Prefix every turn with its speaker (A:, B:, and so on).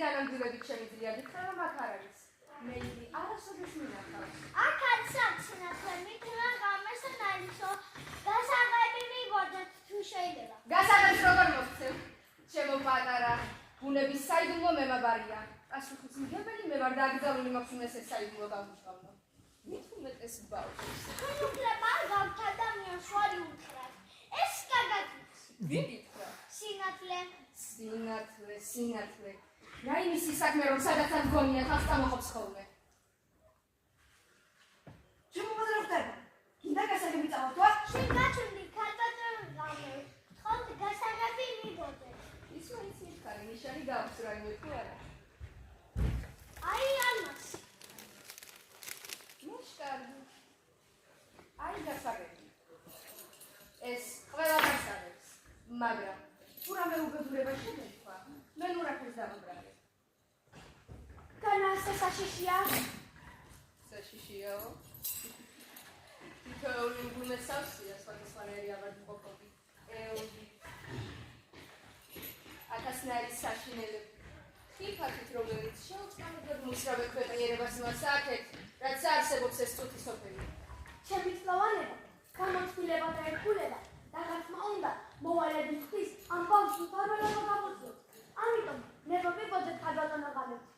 A: განამგრევებით შემიძლია გითხრა, რომ აქ არ არის. მე იგი არასოდეს მინახავს.
B: აქ არის საცნაფლე, მითხრა გამესა ნაისო, გასაღები მივოდეთ თუ შეიძლება.
A: გასაღებს როგორ მოგცემ? ჩემო პატარა, ბუნების საიდუმლო მემაბარია. პასუხისმგებელი მე ვარ და აკრძალული მაქვს უმეტეს საიდუმლო გავუჩვავო. მით უმეტეს ბავშვს.
B: თქვენ უფლება არ გაქვთ ადამიანს ვარი უთხრათ. ეს კარგად იცის.
A: ვინ გითხრა?
B: სინათლე.
A: სინათლე. რა იმისი საქმე რომ სადაც არ გონია თავს წამოხობს ხოლმე.
C: ჩემო პატარა ხდება. კიდე გასაგები წავთვა?
B: შენ გაჩვენდი ქალბატონს გამე. ხოლმე გასაღები მივოდეთ.
A: ის მაინც მიხარი, ნიშანი გაქვს რაიმე თუ არა.
B: აი ამას.
A: მუშკარდი. აი გასაღები. ეს ყველა გასაღებს, მაგრამ თუ რამე უბედურება შეგეთქვა, მე ნუ რაფერს დავუბრალე.
B: განასა საშიშია.
A: საშიშიაო? თითოეული უბუნე სავსეა, სხვადასხვანაირი ავადი ყოფილი. ელოდი. აკასნაირი საშინელები. ხიფათით, რომელიც შეუწყალებლად მუსრავე ქვეყნიერებას იმას აქეთ, რაც არსებობს ეს წუთი სოფელი.
B: ჩემი წლოვანება, გამოცდილება და ერქულება, დაღარსმა უნდა მოვალედი ხდის ამ ბავშვს მფარველობა გამოწვევს. ამიტომ ნებობი ბოდეთ ქალბატონო გამებს.